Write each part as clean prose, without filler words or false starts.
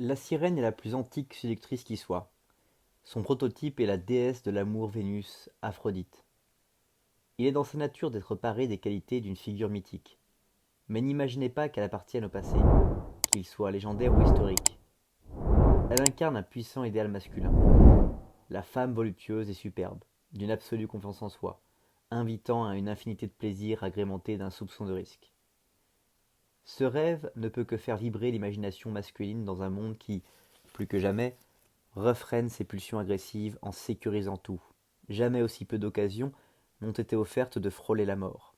La sirène est la plus antique séductrice qui soit. Son prototype est la déesse de l'amour Vénus, Aphrodite. Il est dans sa nature d'être paré des qualités d'une figure mythique. Mais n'imaginez pas qu'elle appartienne au passé, qu'il soit légendaire ou historique. Elle incarne un puissant idéal masculin, la femme voluptueuse et superbe, d'une absolue confiance en soi, invitant à une infinité de plaisirs agrémentés d'un soupçon de risque. Ce rêve ne peut que faire vibrer l'imagination masculine dans un monde qui, plus que jamais, refrène ses pulsions agressives en sécurisant tout. Jamais aussi peu d'occasions n'ont été offertes de frôler la mort.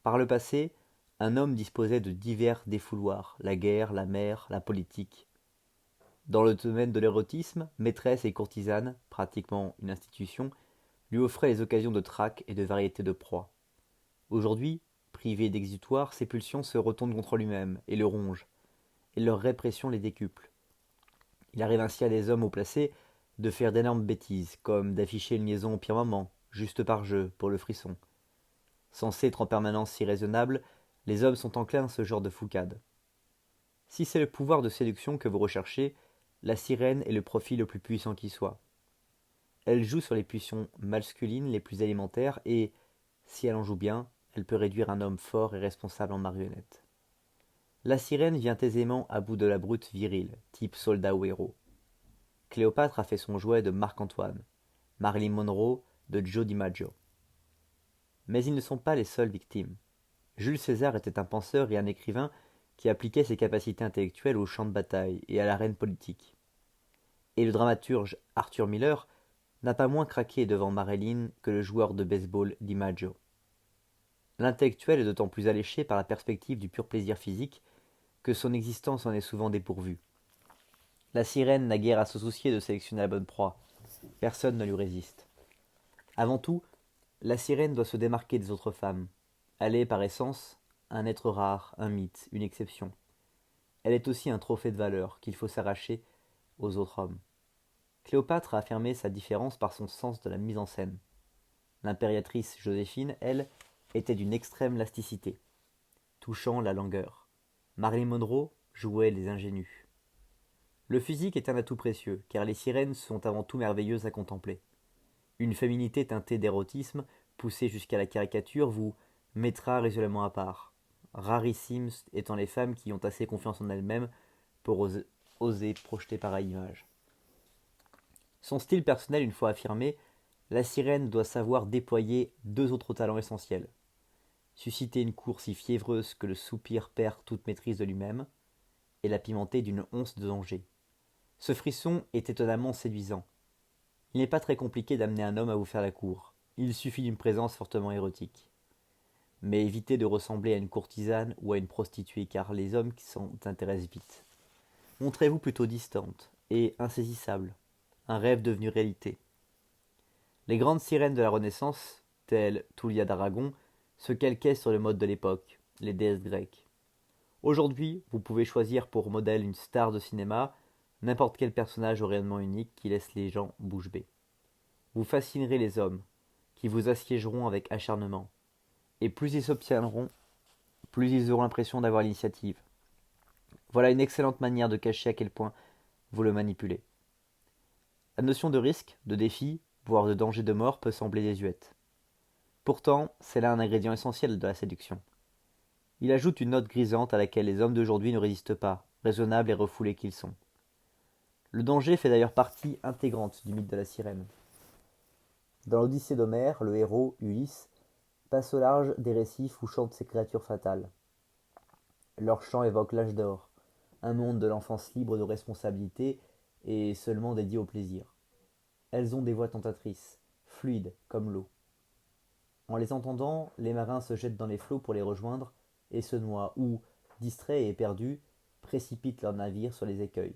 Par le passé, un homme disposait de divers défouloirs, la guerre, la mer, la politique. Dans le domaine de l'érotisme, maîtresses et courtisanes, pratiquement une institution, lui offraient les occasions de traque et de variété de proies. Aujourd'hui, privé d'exutoire, ses pulsions se retournent contre lui-même et le rongent, et leur répression les décuple. Il arrive ainsi à des hommes haut placés de faire d'énormes bêtises, comme d'afficher une liaison au pire moment, juste par jeu, pour le frisson. Censés être en permanence si raisonnables, les hommes sont enclins à ce genre de foucade. Si c'est le pouvoir de séduction que vous recherchez, la sirène est le profil le plus puissant qui soit. Elle joue sur les pulsions masculines les plus élémentaires et, si elle en joue bien, elle peut réduire un homme fort et responsable en marionnette. La sirène vient aisément à bout de la brute virile, type soldat ou héros. Cléopâtre a fait son jouet de Marc-Antoine, Marilyn Monroe de Joe DiMaggio. Mais ils ne sont pas les seules victimes. Jules César était un penseur et un écrivain qui appliquait ses capacités intellectuelles au champ de bataille et à l'arène politique. Et le dramaturge Arthur Miller n'a pas moins craqué devant Marilyn que le joueur de baseball DiMaggio. L'intellectuel est d'autant plus alléché par la perspective du pur plaisir physique que son existence en est souvent dépourvue. La sirène n'a guère à se soucier de sélectionner la bonne proie. Personne ne lui résiste. Avant tout, la sirène doit se démarquer des autres femmes. Elle est, par essence, un être rare, un mythe, une exception. Elle est aussi un trophée de valeur qu'il faut s'arracher aux autres hommes. Cléopâtre a affirmé sa différence par son sens de la mise en scène. L'impératrice Joséphine, elle, était d'une extrême lasticité, touchant la langueur. Marilyn Monroe jouait les ingénus. Le physique est un atout précieux, car les sirènes sont avant tout merveilleuses à contempler. Une féminité teintée d'érotisme, poussée jusqu'à la caricature, vous mettra résolument à part. Rarissimes étant les femmes qui ont assez confiance en elles-mêmes pour oser projeter pareille image. Son style personnel une fois affirmé, la sirène doit savoir déployer deux autres talents essentiels. Susciter une cour si fiévreuse que le soupir perd toute maîtrise de lui-même, et la pimenter d'une once de danger. Ce frisson est étonnamment séduisant. Il n'est pas très compliqué d'amener un homme à vous faire la cour. Il suffit d'une présence fortement érotique. Mais évitez de ressembler à une courtisane ou à une prostituée car les hommes qui s'en intéressent vite. Montrez-vous plutôt distante et insaisissable, un rêve devenu réalité. Les grandes sirènes de la Renaissance, telles Tulia d'Aragon, se calquaient sur le mode de l'époque, les déesses grecques. Aujourd'hui, vous pouvez choisir pour modèle une star de cinéma, n'importe quel personnage au rayonnement unique qui laisse les gens bouche bée. Vous fascinerez les hommes, qui vous assiégeront avec acharnement. Et plus ils s'obtiendront, plus ils auront l'impression d'avoir l'initiative. Voilà une excellente manière de cacher à quel point vous le manipulez. La notion de risque, de défi, voire de danger de mort peut sembler désuète. Pourtant, c'est là un ingrédient essentiel de la séduction. Il ajoute une note grisante à laquelle les hommes d'aujourd'hui ne résistent pas, raisonnables et refoulés qu'ils sont. Le danger fait d'ailleurs partie intégrante du mythe de la sirène. Dans l'Odyssée d'Homère, le héros, Ulysse, passe au large des récifs où chantent ces créatures fatales. Leur chant évoque l'âge d'or, un monde de l'enfance libre de responsabilité et seulement dédié au plaisir. Elles ont des voix tentatrices, fluides comme l'eau. En les entendant, les marins se jettent dans les flots pour les rejoindre et se noient ou, distraits et perdus, précipitent leurs navires sur les écueils.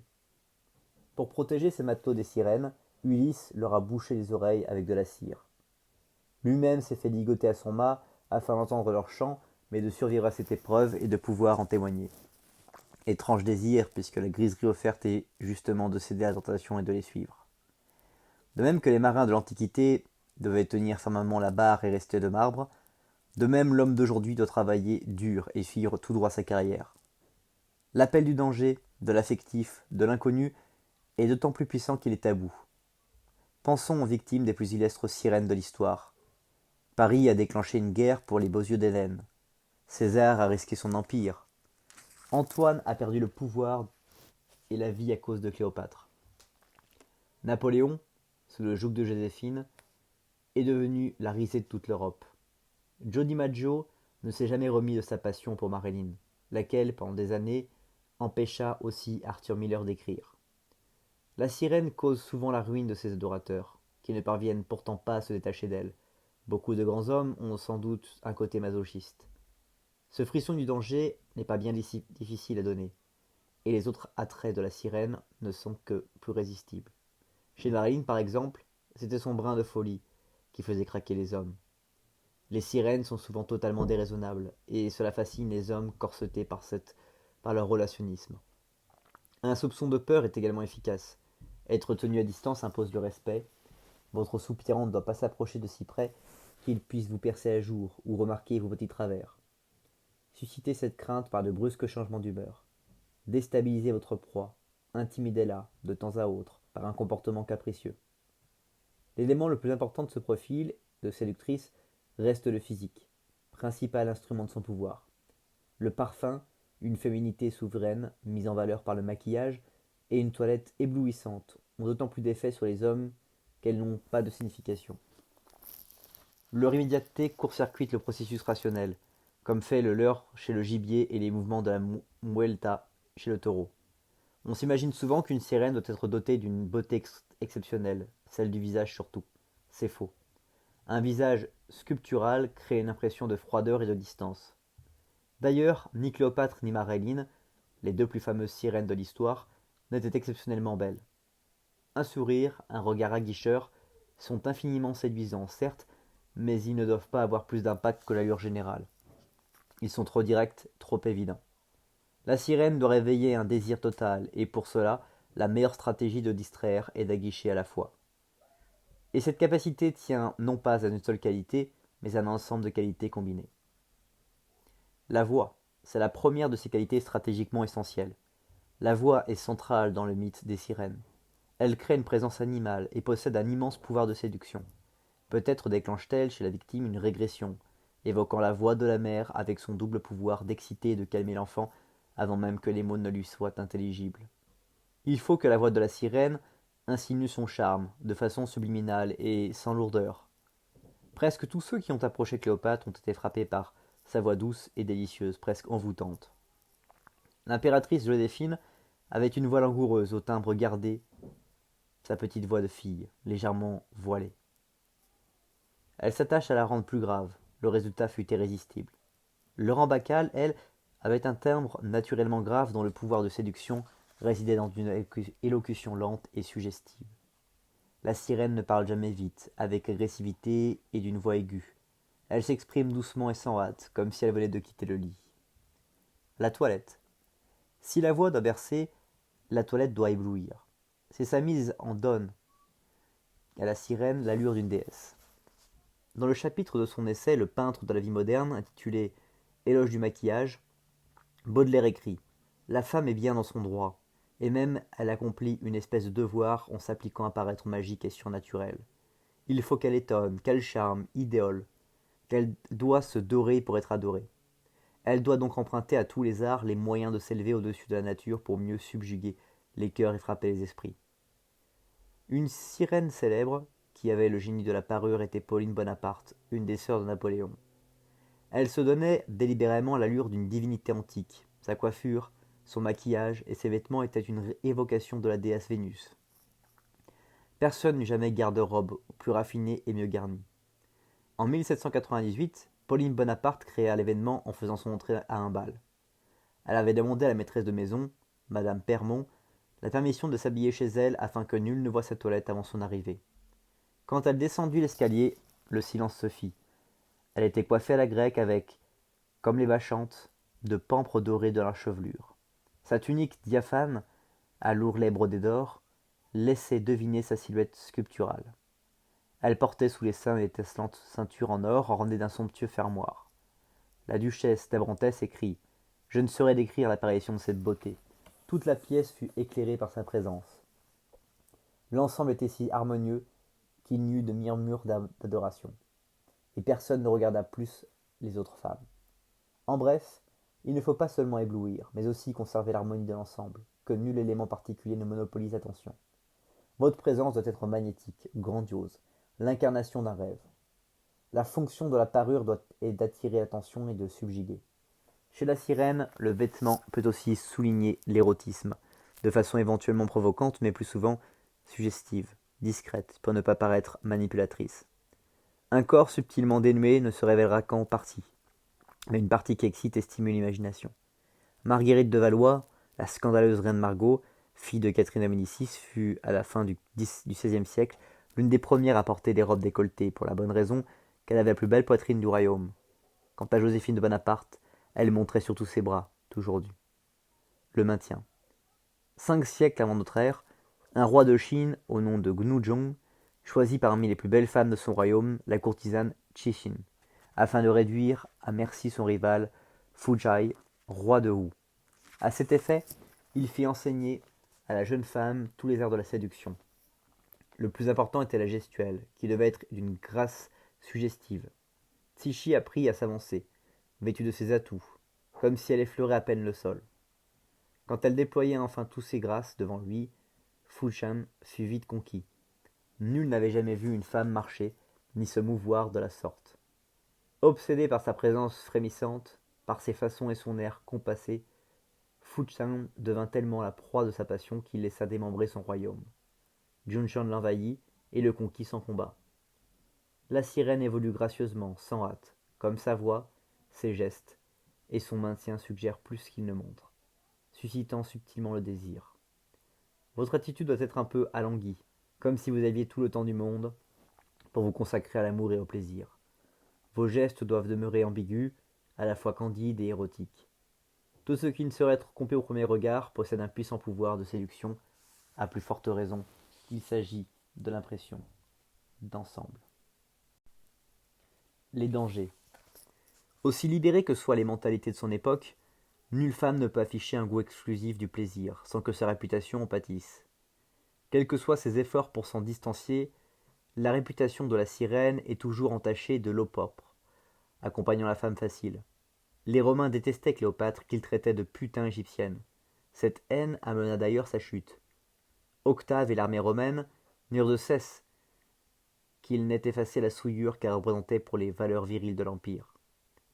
Pour protéger ces matelots des sirènes, Ulysse leur a bouché les oreilles avec de la cire. Lui-même s'est fait ligoter à son mât afin d'entendre leur chant, mais de survivre à cette épreuve et de pouvoir en témoigner. Étrange désir, puisque la griserie offerte est justement de céder à la tentation et de les suivre. De même que les marins de l'Antiquité devaient tenir fermement la barre et rester de marbre, de même l'homme d'aujourd'hui doit travailler dur et suivre tout droit sa carrière. L'appel du danger, de l'affectif, de l'inconnu, est d'autant plus puissant qu'il est tabou. Pensons aux victimes des plus illustres sirènes de l'histoire. Paris a déclenché une guerre pour les beaux yeux d'Hélène. César a risqué son empire. Antoine a perdu le pouvoir et la vie à cause de Cléopâtre. Napoléon, sous le joug de Joséphine, est devenu la risée de toute l'Europe. Joe DiMaggio ne s'est jamais remis de sa passion pour Marilyn, laquelle, pendant des années, empêcha aussi Arthur Miller d'écrire. La sirène cause souvent la ruine de ses adorateurs, qui ne parviennent pourtant pas à se détacher d'elle. Beaucoup de grands hommes ont sans doute un côté masochiste. Ce frisson du danger n'est pas bien difficile à donner, et les autres attraits de la sirène ne sont que plus résistibles. Chez Marilyn, par exemple, c'était son brin de folie qui faisait craquer les hommes. Les sirènes sont souvent totalement déraisonnables, et cela fascine les hommes corsetés par leur relationnisme. Un soupçon de peur est également efficace. Être tenu à distance impose le respect. Votre soupirant ne doit pas s'approcher de si près qu'il puisse vous percer à jour ou remarquer vos petits travers. Suscitez cette crainte par de brusques changements d'humeur. Déstabilisez votre proie. Intimidez-la, de temps à autre, par un comportement capricieux. L'élément le plus important de ce profil de séductrice reste le physique, principal instrument de son pouvoir. Le parfum, une féminité souveraine mise en valeur par le maquillage, et une toilette éblouissante ont d'autant plus d'effet sur les hommes qu'elles n'ont pas de signification. Leur immédiateté court-circuite le processus rationnel, comme fait le leurre chez le gibier et les mouvements de la muelta chez le taureau. On s'imagine souvent qu'une sirène doit être dotée d'une beauté exceptionnelle, celle du visage surtout. C'est faux. Un visage sculptural crée une impression de froideur et de distance. D'ailleurs, ni Cléopâtre ni Marilyn, les deux plus fameuses sirènes de l'histoire, n'étaient exceptionnellement belles. Un sourire, un regard aguicheur sont infiniment séduisants, certes, mais ils ne doivent pas avoir plus d'impact que l'allure générale. Ils sont trop directs, trop évidents. La sirène doit réveiller un désir total, et pour cela, la meilleure stratégie de distraire est d'aguicher à la fois. Et cette capacité tient non pas à une seule qualité, mais à un ensemble de qualités combinées. La voix, c'est la première de ces qualités stratégiquement essentielles. La voix est centrale dans le mythe des sirènes. Elle crée une présence animale et possède un immense pouvoir de séduction. Peut-être déclenche-t-elle chez la victime une régression, évoquant la voix de la mère avec son double pouvoir d'exciter et de calmer l'enfant avant même que les mots ne lui soient intelligibles. Il faut que la voix de la sirène insinue son charme, de façon subliminale et sans lourdeur. Presque tous ceux qui ont approché Cléopâtre ont été frappés par sa voix douce et délicieuse, presque envoûtante. L'impératrice Joséphine avait une voix langoureuse au timbre gardé, sa petite voix de fille, légèrement voilée. Elle s'attache à la rendre plus grave, le résultat fut irrésistible. Laurent Bacal, elle, avait un timbre naturellement grave dont le pouvoir de séduction résidait dans une élocution lente et suggestive. La sirène ne parle jamais vite, avec agressivité et d'une voix aiguë. Elle s'exprime doucement et sans hâte, comme si elle venait de quitter le lit. La toilette. Si la voix doit bercer, la toilette doit éblouir. C'est sa mise en donne à la sirène l'allure d'une déesse. Dans le chapitre de son essai Le peintre de la vie moderne, intitulé Éloge du maquillage, Baudelaire écrit « La femme est bien dans son droit, et même elle accomplit une espèce de devoir en s'appliquant à paraître magique et surnaturelle. Il faut qu'elle étonne, qu'elle charme, idéole, qu'elle doit se dorer pour être adorée. Elle doit donc emprunter à tous les arts les moyens de s'élever au-dessus de la nature pour mieux subjuguer les cœurs et frapper les esprits. » Une sirène célèbre, qui avait le génie de la parure, était Pauline Bonaparte, une des sœurs de Napoléon. Elle se donnait délibérément l'allure d'une divinité antique. Sa coiffure, son maquillage et ses vêtements étaient une évocation de la déesse Vénus. Personne n'eut jamais garde-robe plus raffinée et mieux garnie. En 1798, Pauline Bonaparte créa l'événement en faisant son entrée à un bal. Elle avait demandé à la maîtresse de maison, Madame Permont, la permission de s'habiller chez elle afin que nul ne voie sa toilette avant son arrivée. Quand elle descendit l'escalier, le silence se fit. Elle était coiffée à la grecque avec, comme les bachantes, de pampres dorés de la chevelure. Sa tunique diaphane, à l'ourlet brodé d'or, laissait deviner sa silhouette sculpturale. Elle portait sous les seins une étincelante ceinture en or ornée d'un somptueux fermoir. La duchesse d'Abrantès écrit « Je ne saurais décrire l'apparition de cette beauté. Toute la pièce fut éclairée par sa présence. L'ensemble était si harmonieux qu'il n'y eut de murmure d'adoration, et personne ne regarda plus les autres femmes. En bref, il ne faut pas seulement éblouir, mais aussi conserver l'harmonie de l'ensemble, que nul élément particulier ne monopolise l'attention. Votre présence doit être magnétique, grandiose, l'incarnation d'un rêve. La fonction de la parure est d'attirer l'attention et de subjuguer. Chez la sirène, le vêtement peut aussi souligner l'érotisme, de façon éventuellement provocante, mais plus souvent suggestive, discrète, pour ne pas paraître manipulatrice. Un corps subtilement dénué ne se révélera qu'en partie, mais une partie qui excite et stimule l'imagination. Marguerite de Valois, la scandaleuse reine Margot, fille de Catherine de Médicis, fut, à la fin du XVIe siècle, l'une des premières à porter des robes décolletées, pour la bonne raison qu'elle avait la plus belle poitrine du royaume. Quant à Joséphine de Bonaparte, elle montrait surtout ses bras, toujours nus. Le maintien. 5 siècles avant notre ère, un roi de Chine, au nom de Gnuzhong, choisit parmi les plus belles femmes de son royaume la courtisane Cixin, afin de réduire à merci son rival Fujai, roi de Wu. À cet effet, il fit enseigner à la jeune femme tous les arts de la séduction. Le plus important était la gestuelle, qui devait être d'une grâce suggestive. Cixi apprit à s'avancer, vêtue de ses atouts, comme si elle effleurait à peine le sol. Quand elle déployait enfin tous ses grâces devant lui, Fushan fut vite conquis. Nul n'avait jamais vu une femme marcher, ni se mouvoir de la sorte. Obsédé par sa présence frémissante, par ses façons et son air compassé, Fushan devint tellement la proie de sa passion qu'il laissa démembrer son royaume. Junshan l'envahit et le conquit sans combat. La sirène évolue gracieusement, sans hâte, comme sa voix, ses gestes et son maintien suggèrent plus qu'il ne montre, suscitant subtilement le désir. Votre attitude doit être un peu alanguie, comme si vous aviez tout le temps du monde pour vous consacrer à l'amour et au plaisir. Vos gestes doivent demeurer ambigus, à la fois candides et érotiques. Tout ce qui ne saurait être compris au premier regard possède un puissant pouvoir de séduction, à plus forte raison qu'il s'agit de l'impression d'ensemble. Les dangers. Aussi libérées que soient les mentalités de son époque, nulle femme ne peut afficher un goût exclusif du plaisir, sans que sa réputation en pâtisse. Quels que soient ses efforts pour s'en distancier, la réputation de la sirène est toujours entachée de l'eau-propre, accompagnant la femme facile. Les Romains détestaient Cléopâtre qu'ils traitaient de putain égyptienne. Cette haine amena d'ailleurs sa chute. Octave et l'armée romaine n'eurent de cesse qu'il n'ait effacé la souillure qu'elle représentait pour les valeurs viriles de l'Empire.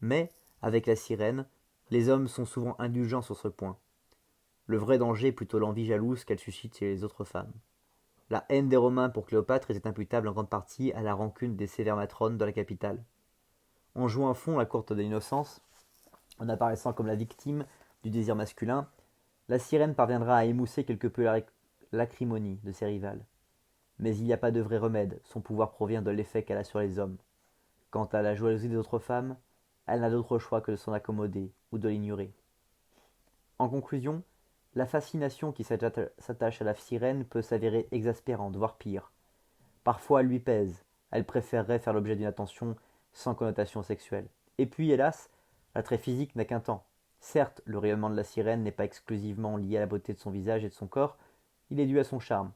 Mais, avec la sirène, les hommes sont souvent indulgents sur ce point. Le vrai danger est plutôt l'envie jalouse qu'elle suscite chez les autres femmes. La haine des Romains pour Cléopâtre était imputable en grande partie à la rancune des sévères matrones de la capitale. En jouant à fond la courte de l'innocence, en apparaissant comme la victime du désir masculin, la sirène parviendra à émousser quelque peu l'acrimonie de ses rivales. Mais il n'y a pas de vrai remède, son pouvoir provient de l'effet qu'elle a sur les hommes. Quant à la jalousie des autres femmes, elle n'a d'autre choix que de s'en accommoder ou de l'ignorer. En conclusion, la fascination qui s'attache à la sirène peut s'avérer exaspérante, voire pire. Parfois elle lui pèse, elle préférerait faire l'objet d'une attention sans connotation sexuelle. Et puis, hélas, l'attrait physique n'a qu'un temps. Certes, le rayonnement de la sirène n'est pas exclusivement lié à la beauté de son visage et de son corps, il est dû à son charme.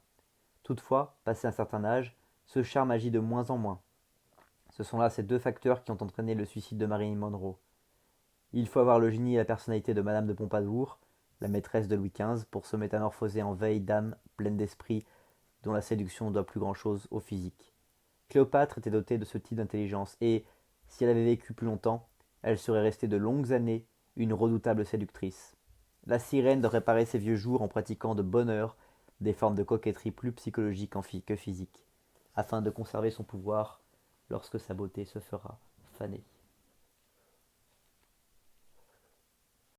Toutefois, passé un certain âge, ce charme agit de moins en moins. Ce sont là ces deux facteurs qui ont entraîné le suicide de Marilyn Monroe. Il faut avoir le génie et la personnalité de Madame de Pompadour, la maîtresse de Louis XV, pour se métamorphoser en vieille dame pleine d'esprit dont la séduction ne doit plus grand-chose au physique. Cléopâtre était dotée de ce type d'intelligence et, si elle avait vécu plus longtemps, elle serait restée de longues années une redoutable séductrice. La sirène doit réparer ses vieux jours en pratiquant de bonne heure des formes de coquetterie plus psychologiques que physiques, afin de conserver son pouvoir lorsque sa beauté se fera fanée.